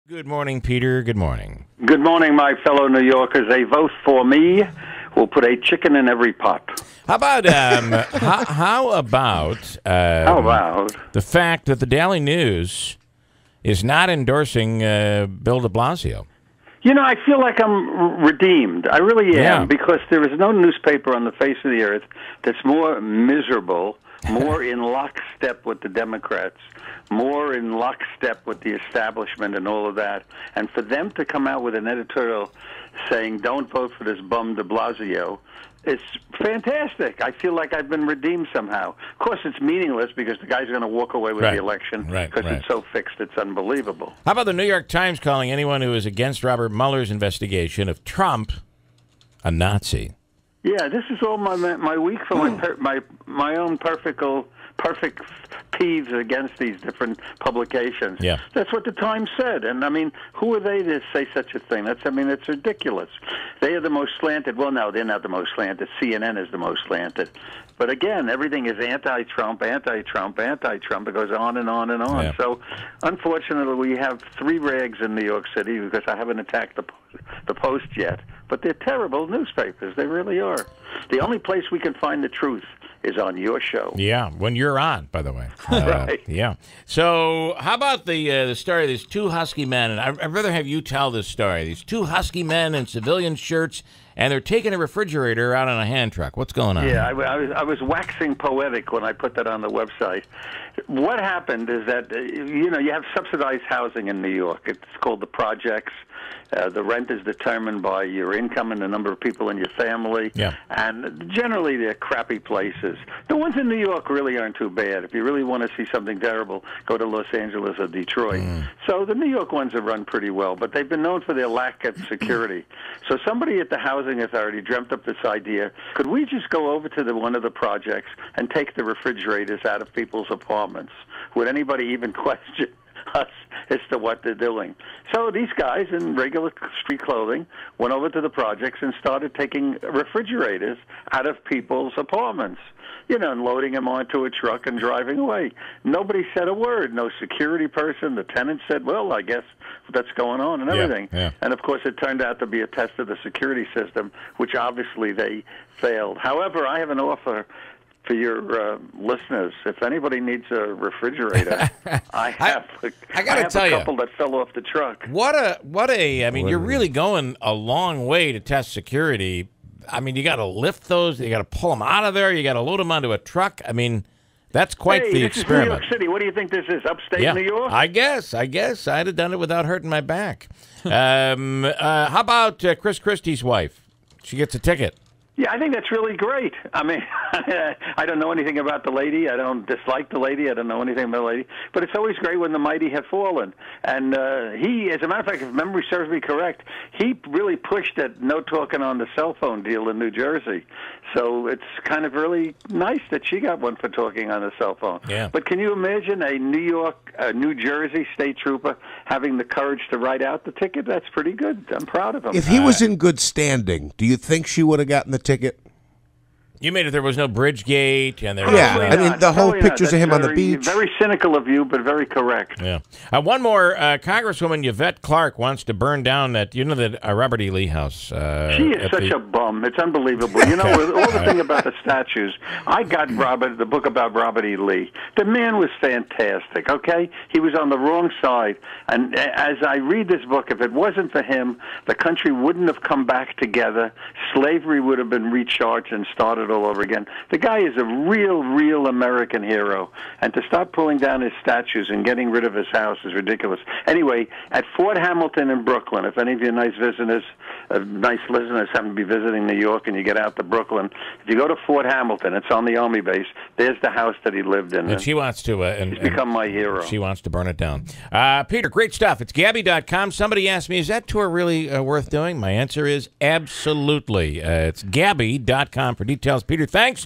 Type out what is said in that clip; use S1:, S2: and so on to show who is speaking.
S1: Good morning, Peter. Good morning.
S2: Good morning, my fellow New Yorkers. A vote for me will put a chicken in every pot.
S1: How about how about the fact that the Daily News is not endorsing Bill de Blasio?
S2: You know, I feel like I'm redeemed. I really am, because there is no newspaper on the face of the earth that's more miserable, more in lockstep with the Democrats, more in lockstep with the establishment and all of that. And for them to come out with an editorial saying, don't vote for this bum de Blasio, it's fantastic. I feel like I've been redeemed somehow. Of course, it's meaningless because the guy's going to walk away with the election because it's so fixed, it's unbelievable.
S1: How about the New York Times calling anyone who is against Robert Mueller's investigation of Trump a Nazi?
S2: Yeah, this is all my week for my own perfect peeves against these different publications.
S1: Yeah.
S2: That's what the Times said. And, I mean, who are they to say such a thing? It's ridiculous. They are the most slanted. Well, no, they're not the most slanted. CNN is the most slanted. But, again, everything is anti-Trump, anti-Trump, anti-Trump. It goes on and on and on.
S1: Yeah.
S2: So, unfortunately, we have three rags in New York City because I haven't attacked the Post yet. But they're terrible newspapers. They really are. The only place we can find the truth is on your show.
S1: Yeah, when you're on, by the way.
S2: Right.
S1: Yeah. So how about the story of these two husky men? And I'd rather have you tell this story. These two husky men in civilian shirts, and they're taking a refrigerator out on a hand truck. What's going on?
S2: Yeah, I was waxing poetic when I put that on the website. What happened is that, you have subsidized housing in New York. It's called the projects. The rent is determined by your income and the number of people in your family.
S1: Yeah.
S2: And generally, they're crappy places. The ones in New York really aren't too bad. If you really want to see something terrible, go to Los Angeles or Detroit. So the New York ones are run pretty well, but they've been known for their lack of security. So somebody at the Housing Authority dreamt up this idea. Could we just go over to one of the projects and take the refrigerators out of people's apartments? Would anybody even question us as to what they're doing? So these guys in regular street clothing went over to the projects and started taking refrigerators out of people's apartments, and loading them onto a truck and driving away. Nobody said a word. No security person. The tenant said, well, I guess that's going on and everything.
S1: Yeah.
S2: And, of course, it turned out to be a test of the security system, which obviously they failed. However, I have an offer for your listeners. If anybody needs a refrigerator, I have a couple that fell off the truck.
S1: I mean, you're really going a long way to test security. I mean, you got to lift those, you got to pull them out of there, you got to load them onto a truck. I mean, that's quite the experiment.
S2: This is New York City. What do you think this is, upstate New York?
S1: I guess I'd have done it without hurting my back. How about Chris Christie's wife? She gets a ticket.
S2: Yeah, I think that's really great. I mean, I don't know anything about the lady. I don't dislike the lady. I don't know anything about the lady. But it's always great when the mighty have fallen. And he, as a matter of fact, if memory serves me correct, he really pushed that no talking on the cell phone deal in New Jersey. So it's kind of really nice that she got one for talking on the cell phone.
S1: Yeah.
S2: But can you imagine a New Jersey state trooper having the courage to write out the ticket? That's pretty good. I'm proud of him.
S3: If he was in good standing, do you think she would have gotten the ticket?
S1: You mean if there was no bridge gate and there
S3: I mean, the whole pictures of him on the beach.
S2: Very cynical of you, but very correct.
S1: Yeah. One more. Congresswoman Yvette Clarke wants to burn down that, that Robert E. Lee house.
S2: She is such a bum. It's unbelievable. With all the thing about the statues, I got the book about Robert E. Lee. The man was fantastic, okay? He was on the wrong side. And as I read this book, if it wasn't for him, the country wouldn't have come back together. Slavery would have been recharged and started all over again. The guy is a real American hero, and to start pulling down his statues and getting rid of his house is ridiculous. Anyway, at Fort Hamilton in Brooklyn, if any of you nice listeners happen to be visiting New York and you get out to Brooklyn, if you go to Fort Hamilton, it's on the Army base, there's the house that he lived in.
S1: And she wants to...
S2: he's become my hero.
S1: She wants to burn it down. Peter, great stuff. It's Gabby.com. Somebody asked me, is that tour really worth doing? My answer is absolutely. It's Gabby.com for details. Peter, thanks.